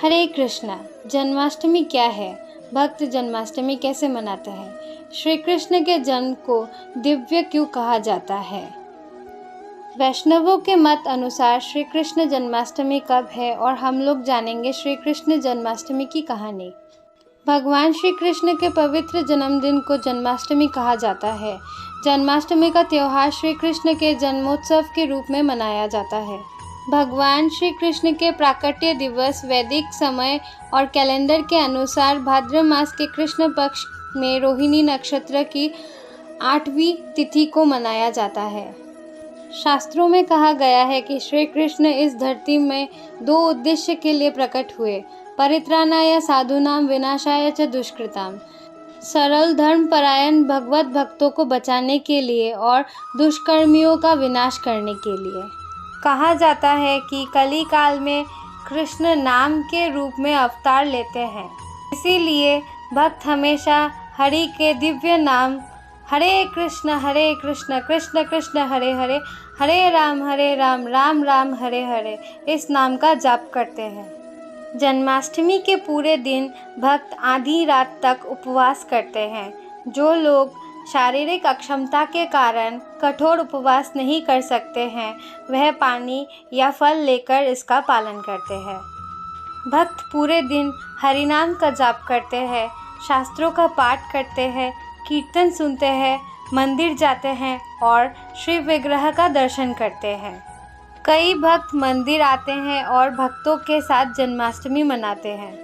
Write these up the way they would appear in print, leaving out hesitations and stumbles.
हरे कृष्णा। जन्माष्टमी क्या है? भक्त जन्माष्टमी कैसे मनाते हैं? श्री कृष्ण के जन्म को दिव्य क्यों कहा जाता है? वैष्णवों के मत अनुसार श्री कृष्ण जन्माष्टमी कब है और हम लोग जानेंगे श्री कृष्ण जन्माष्टमी की कहानी। भगवान श्री कृष्ण के पवित्र जन्मदिन को जन्माष्टमी कहा जाता है। जन्माष्टमी का त्यौहार श्री कृष्ण के जन्मोत्सव के रूप में मनाया जाता है। भगवान श्री कृष्ण के प्राकट्य दिवस वैदिक समय और कैलेंडर के अनुसार भाद्र मास के कृष्ण पक्ष में रोहिणी नक्षत्र की 8वीं तिथि को मनाया जाता है। शास्त्रों में कहा गया है कि श्री कृष्ण इस धरती में 2 उद्देश्य के लिए प्रकट हुए, परित्राणाय साधूनाम विनाशाय च दुष्कृताम। सरल धर्मपरायण भगवत भक्तों को बचाने के लिए और दुष्कर्मियों का विनाश करने के लिए। कहा जाता है कि कली काल में कृष्ण नाम के रूप में अवतार लेते हैं, इसीलिए भक्त हमेशा हरि के दिव्य नाम हरे कृष्ण कृष्ण कृष्ण हरे हरे, हरे राम राम राम हरे हरे इस नाम का जाप करते हैं। जन्माष्टमी के पूरे दिन भक्त आधी रात तक उपवास करते हैं। जो लोग शारीरिक अक्षमता के कारण कठोर उपवास नहीं कर सकते हैं, वह पानी या फल लेकर इसका पालन करते हैं। भक्त पूरे दिन हरिनाम का जाप करते हैं, शास्त्रों का पाठ करते हैं, कीर्तन सुनते हैं, मंदिर जाते हैं और शिव विग्रह का दर्शन करते हैं। कई भक्त मंदिर आते हैं और भक्तों के साथ जन्माष्टमी मनाते हैं।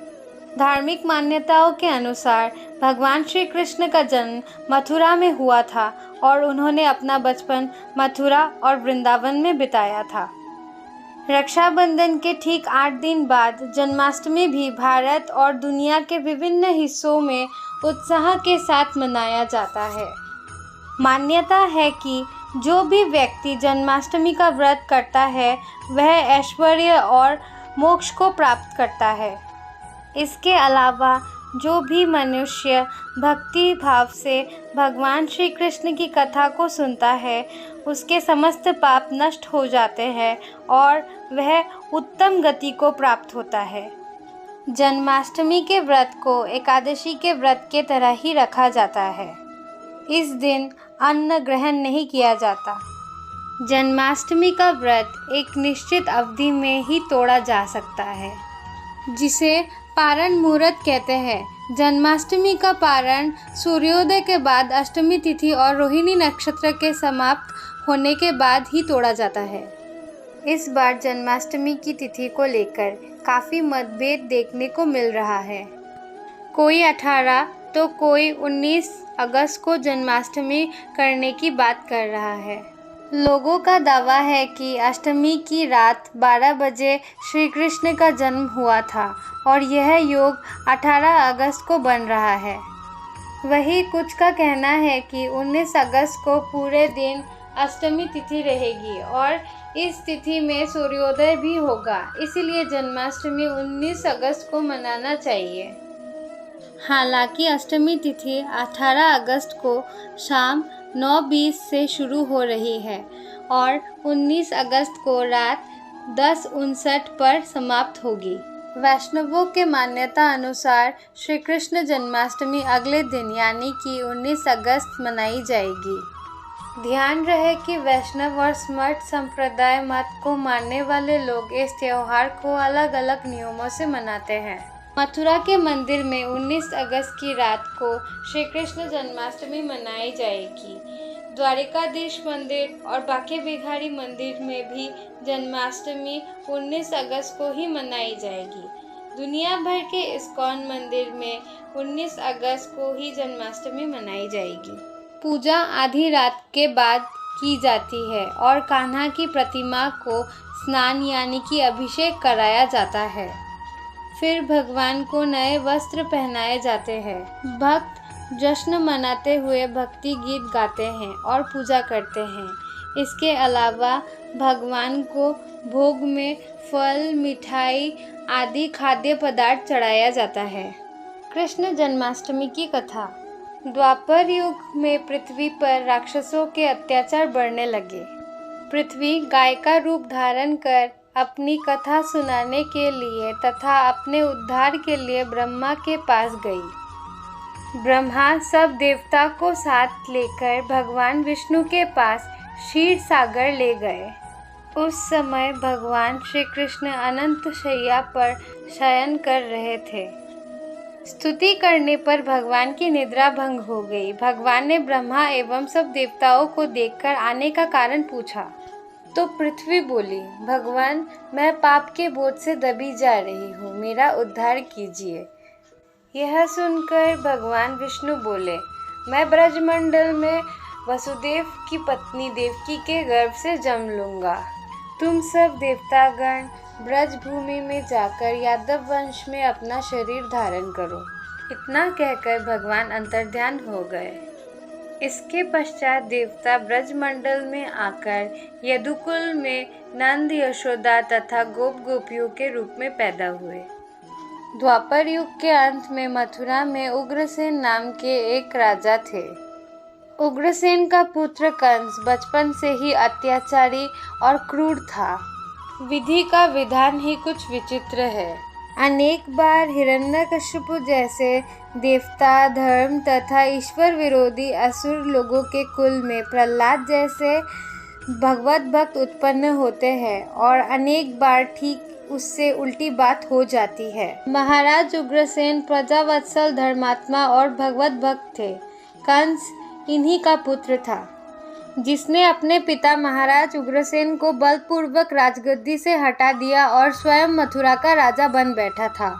धार्मिक मान्यताओं के अनुसार भगवान श्री कृष्ण का जन्म मथुरा में हुआ था और उन्होंने अपना बचपन मथुरा और वृंदावन में बिताया था। रक्षाबंधन के ठीक 8 दिन बाद जन्माष्टमी भी भारत और दुनिया के विभिन्न हिस्सों में उत्साह के साथ मनाया जाता है। मान्यता है कि जो भी व्यक्ति जन्माष्टमी का व्रत करता है वह ऐश्वर्य और मोक्ष को प्राप्त करता है। इसके अलावा जो भी मनुष्य भक्ति भाव से भगवान श्री कृष्ण की कथा को सुनता है, उसके समस्त पाप नष्ट हो जाते हैं और वह उत्तम गति को प्राप्त होता है। जन्माष्टमी के व्रत को एकादशी के व्रत के तरह ही रखा जाता है। इस दिन अन्न ग्रहण नहीं किया जाता। जन्माष्टमी का व्रत एक निश्चित अवधि में ही तोड़ा जा सकता है, जिसे पारण मुहूर्त कहते हैं। जन्माष्टमी का पारण सूर्योदय के बाद अष्टमी तिथि और रोहिणी नक्षत्र के समाप्त होने के बाद ही तोड़ा जाता है। इस बार जन्माष्टमी की तिथि को लेकर काफ़ी मतभेद देखने को मिल रहा है। कोई 18 तो कोई 19 अगस्त को जन्माष्टमी करने की बात कर रहा है। लोगों का दावा है कि अष्टमी की रात 12 बजे श्री कृष्ण का जन्म हुआ था और यह योग 18 अगस्त को बन रहा है। वही कुछ का कहना है कि 19 अगस्त को पूरे दिन अष्टमी तिथि रहेगी और इस तिथि में सूर्योदय भी होगा, इसीलिए जन्माष्टमी 19 अगस्त को मनाना चाहिए। हालांकि अष्टमी तिथि 18 अगस्त को शाम 9:20 से शुरू हो रही है और 19 अगस्त को रात 10:59 पर समाप्त होगी। वैष्णवों के मान्यता अनुसार श्री कृष्ण जन्माष्टमी अगले दिन यानी कि 19 अगस्त मनाई जाएगी। ध्यान रहे कि वैष्णव और स्मर्त संप्रदाय मत को मानने वाले लोग इस त्योहार को अलग अलग नियमों से मनाते हैं। मथुरा के मंदिर में 19 अगस्त की रात को श्री कृष्ण जन्माष्टमी मनाई जाएगी। द्वारिकाधीश मंदिर और बांके बिहारी मंदिर में भी जन्माष्टमी 19 अगस्त को ही मनाई जाएगी। दुनिया भर के इस्कॉन मंदिर में 19 अगस्त को ही जन्माष्टमी मनाई जाएगी। पूजा आधी रात के बाद की जाती है और कान्हा की प्रतिमा को स्नान यानी कि अभिषेक कराया जाता है। फिर भगवान को नए वस्त्र पहनाए जाते हैं। भक्त जश्न मनाते हुए भक्ति गीत गाते हैं और पूजा करते हैं। इसके अलावा भगवान को भोग में फल, मिठाई आदि खाद्य पदार्थ चढ़ाया जाता है। कृष्ण जन्माष्टमी की कथा। द्वापर युग में पृथ्वी पर राक्षसों के अत्याचार बढ़ने लगे। पृथ्वी गाय का रूप धारण कर अपनी कथा सुनाने के लिए तथा अपने उद्धार के लिए ब्रह्मा के पास गई। ब्रह्मा सब देवता को साथ लेकर भगवान विष्णु के पास क्षीर सागर ले गए। उस समय भगवान श्री कृष्ण अनंत शैया पर शयन कर रहे थे। स्तुति करने पर भगवान की निद्रा भंग हो गई। भगवान ने ब्रह्मा एवं सब देवताओं को देखकर आने का कारण पूछा तो पृथ्वी बोली, भगवान, मैं पाप के बोझ से दबी जा रही हूँ, मेरा उद्धार कीजिए। यह सुनकर भगवान विष्णु बोले, मैं ब्रजमंडल में वसुदेव की पत्नी देवकी के गर्भ से जन्म लूँगा। तुम सब देवतागण ब्रज भूमि में जाकर यादव वंश में अपना शरीर धारण करो। इतना कहकर भगवान अंतर्ध्यान हो गए। इसके पश्चात देवता ब्रजमंडल में आकर यदुकुल में नंद, यशोदा तथा गोप गोपियों के रूप में पैदा हुए। द्वापर युग के अंत में मथुरा में उग्रसेन नाम के एक राजा थे। उग्रसेन का पुत्र कंस बचपन से ही अत्याचारी और क्रूर था। विधि का विधान ही कुछ विचित्र है। अनेक बार हिरण्यकशिपु जैसे देवता, धर्म तथा ईश्वर विरोधी असुर लोगों के कुल में प्रहलाद जैसे भगवत भक्त उत्पन्न होते हैं और अनेक बार ठीक उससे उल्टी बात हो जाती है। महाराज उग्रसेन प्रजावत्सल, धर्मात्मा और भगवत भक्त थे। कंस इन्हीं का पुत्र था, जिसने अपने पिता महाराज उग्रसेन को बलपूर्वक राजगद्दी से हटा दिया और स्वयं मथुरा का राजा बन बैठा था।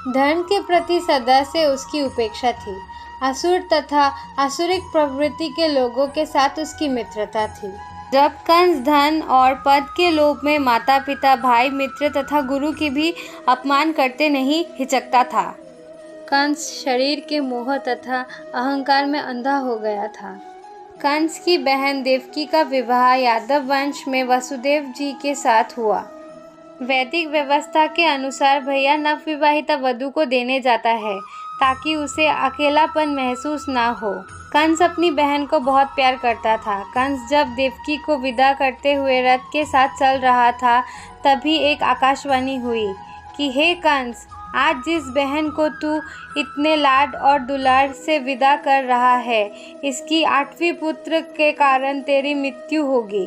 धर्म के प्रति सदा से उसकी उपेक्षा थी। असुर तथा असुरिक प्रवृत्ति के लोगों के साथ उसकी मित्रता थी। जब कंस धन और पद के लोभ में माता पिता, भाई, मित्र तथा गुरु की भी अपमान करते नहीं हिचकता था। कंस शरीर के मोह तथा अहंकार में अंधा हो गया था। कंस की बहन देवकी का विवाह यादव वंश में वसुदेव जी के साथ हुआ। वैदिक व्यवस्था के अनुसार भैया नवविवाहिता वधू को देने जाता है ताकि उसे अकेलापन महसूस ना हो। कंस अपनी बहन को बहुत प्यार करता था। कंस जब देवकी को विदा करते हुए रथ के साथ चल रहा था, तभी एक आकाशवाणी हुई कि हे कंस, आज जिस बहन को तू इतने लाड और दुलार से विदा कर रहा है, इसकी 8वीं पुत्र के कारण तेरी मृत्यु होगी।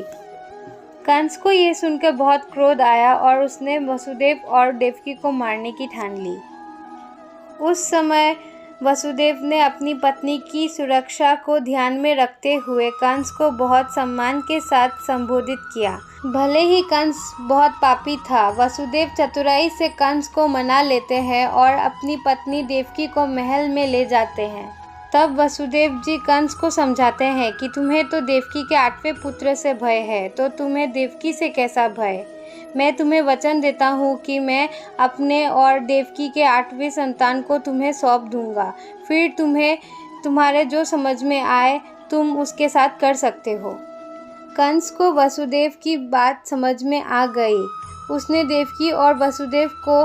कंस को ये सुनकर बहुत क्रोध आया और उसने वसुदेव और देवकी को मारने की ठान ली। उस समय वसुदेव ने अपनी पत्नी की सुरक्षा को ध्यान में रखते हुए कंस को बहुत सम्मान के साथ संबोधित किया। भले ही कंस बहुत पापी था, वसुदेव चतुराई से कंस को मना लेते हैं और अपनी पत्नी देवकी को महल में ले जाते हैं। तब वसुदेव जी कंस को समझाते हैं कि तुम्हें तो देवकी के 8वें पुत्र से भय है, तो तुम्हें देवकी से कैसा भय। मैं तुम्हें वचन देता हूँ कि मैं अपने और देवकी के 8वें संतान को तुम्हें सौंप दूंगा। फिर तुम्हें तुम्हारे जो समझ में आए तुम उसके साथ कर सकते हो। कंस को वसुदेव की बात समझ में आ गई। उसने देवकी और वसुदेव को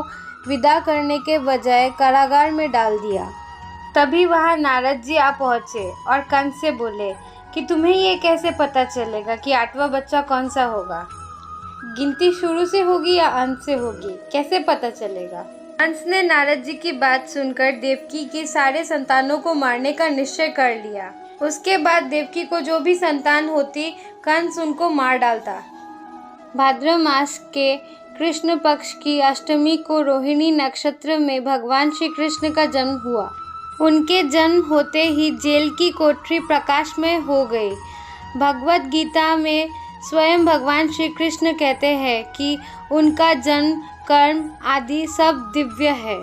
विदा करने के बजाय कारागार में डाल दिया। तभी वहाँ नारद जी आ पहुँचे और कंस से बोले कि तुम्हें ये कैसे पता चलेगा कि 8वां बच्चा कौन सा होगा। गिनती शुरू से होगी या अंत से होगी, कैसे पता चलेगा। कंस ने नारद जी की बात सुनकर देवकी के सारे संतानों को मारने का निश्चय कर लिया। उसके बाद देवकी को जो भी संतान होती, कंस उनको मार डालता। भाद्र मास के कृष्ण पक्ष की अष्टमी को रोहिणी नक्षत्र में भगवान श्री कृष्ण का जन्म हुआ। उनके जन्म होते ही जेल की कोठरी प्रकाशमय हो गई। भगवत गीता में स्वयं भगवान श्री कृष्ण कहते हैं कि उनका जन्म, कर्म आदि सब दिव्य है।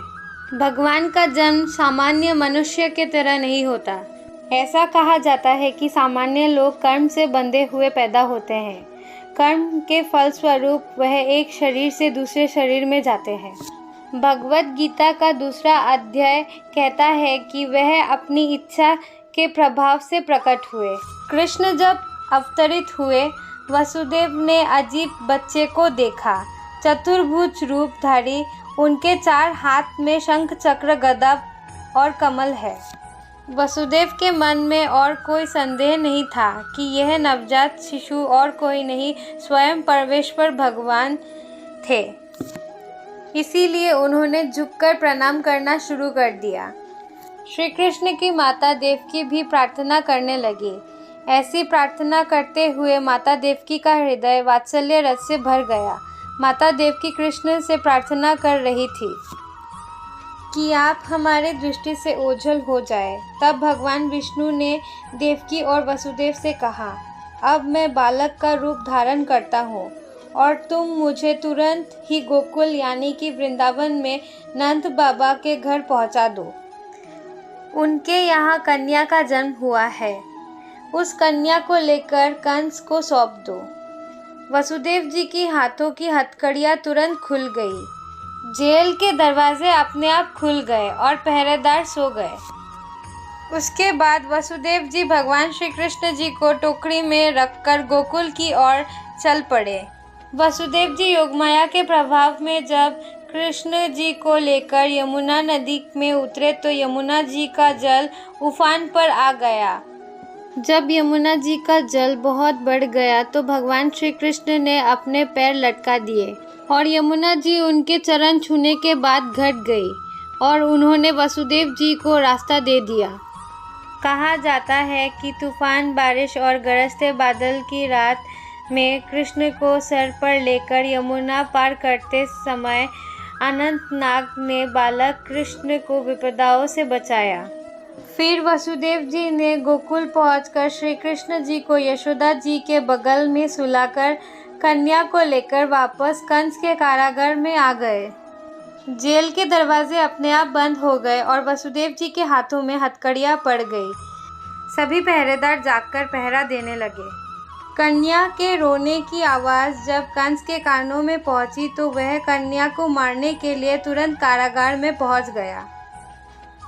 भगवान का जन्म सामान्य मनुष्य के तरह नहीं होता। ऐसा कहा जाता है कि सामान्य लोग कर्म से बंधे हुए पैदा होते हैं। कर्म के फलस्वरूप वह एक शरीर से दूसरे शरीर में जाते हैं। भगवत गीता का 2वां अध्याय कहता है कि वह अपनी इच्छा के प्रभाव से प्रकट हुए। कृष्ण जब अवतरित हुए, वसुदेव ने अजीब बच्चे को देखा। चतुर्भुज रूपधारी, उनके 4 हाथ में शंख, चक्र, गदा और कमल है। वसुदेव के मन में और कोई संदेह नहीं था कि यह नवजात शिशु और कोई नहीं, स्वयं परमेश्वर भगवान थे। इसीलिए उन्होंने झुककर प्रणाम करना शुरू कर दिया। श्री कृष्ण की माता देवकी भी प्रार्थना करने लगी। ऐसी प्रार्थना करते हुए माता देवकी का हृदय वात्सल्य रस से भर गया। माता देवकी कृष्ण से प्रार्थना कर रही थी कि आप हमारे दृष्टि से ओझल हो जाए। तब भगवान विष्णु ने देवकी और वसुदेव से कहा, अब मैं बालक का रूप धारण करता हूँ और तुम मुझे तुरंत ही गोकुल यानी कि वृंदावन में नंद बाबा के घर पहुँचा दो। उनके यहाँ कन्या का जन्म हुआ है। उस कन्या को लेकर कंस को सौंप दो। वसुदेव जी की हाथों की हथकड़ियाँ तुरंत खुल गई। जेल के दरवाजे अपने आप खुल गए और पहरेदार सो गए। उसके बाद वसुदेव जी भगवान श्री कृष्ण जी को टोकरी में रखकर गोकुल की ओर चल पड़े। वसुदेव जी योगमाया के प्रभाव में जब कृष्ण जी को लेकर यमुना नदी में उतरे तो यमुना जी का जल उफान पर आ गया। जब यमुना जी का जल बहुत बढ़ गया तो भगवान श्री कृष्ण ने अपने पैर लटका दिए और यमुना जी उनके चरण छूने के बाद घट गई और उन्होंने वसुदेव जी को रास्ता दे दिया। कहा जाता है कि तूफान, बारिश और गरजते बादल की रात में कृष्ण को सर पर लेकर यमुना पार करते समय अनंत नाग ने बालक कृष्ण को विपदाओं से बचाया। फिर वसुदेव जी ने गोकुल पहुंचकर श्री कृष्ण जी को यशोदा जी के बगल में सुलाकर कन्या को लेकर वापस कंस के कारागार में आ गए। जेल के दरवाजे अपने आप बंद हो गए और वसुदेव जी के हाथों में हथकड़ियाँ पड़ गई। सभी पहरेदार जागकर पहरा देने लगे। कन्या के रोने की आवाज़ जब कंस के कानों में पहुंची तो वह कन्या को मारने के लिए तुरंत कारागार में पहुंच गया।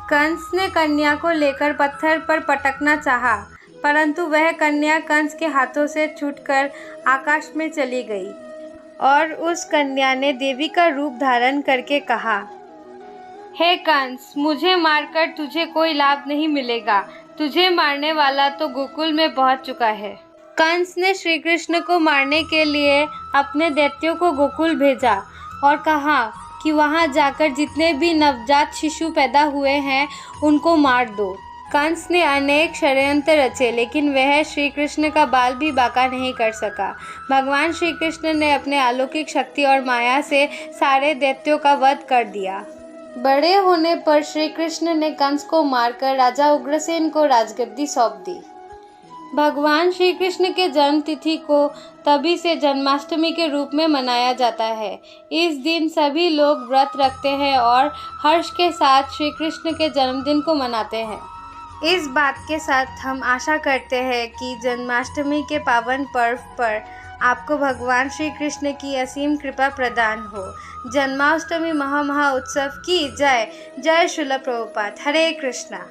कंस ने कन्या को लेकर पत्थर पर पटकना चाहा, परंतु वह कन्या कंस के हाथों से छूटकर आकाश में चली गई और उस कन्या ने देवी का रूप धारण करके कहा, हे कंस, मुझे मारकर तुझे कोई लाभ नहीं मिलेगा। तुझे मारने वाला तो गोकुल में पहुंच चुका है। कंस ने श्री कृष्ण को मारने के लिए अपने दैत्यों को गोकुल भेजा और कहा कि वहां जाकर जितने भी नवजात शिशु पैदा हुए हैं उनको मार दो। कंस ने अनेक षड्यंत्र रचे लेकिन वह श्री कृष्ण का बाल भी बांका नहीं कर सका। भगवान श्री कृष्ण ने अपने अलौकिक शक्ति और माया से सारे दैत्यों का वध कर दिया। बड़े होने पर श्री कृष्ण ने कंस को मारकर राजा उग्रसेन को राजगद्दी सौंप दी। भगवान श्री कृष्ण के जन्म तिथि को तभी से जन्माष्टमी के रूप में मनाया जाता है। इस दिन सभी लोग व्रत रखते हैं और हर्ष के साथ श्री कृष्ण के जन्मदिन को मनाते हैं। इस बात के साथ हम आशा करते हैं कि जन्माष्टमी के पावन पर्व पर आपको भगवान श्री कृष्ण की असीम कृपा प्रदान हो। जन्माष्टमी महा उत्सव की जय। जय श्रील प्रभुपाद। हरे कृष्णा।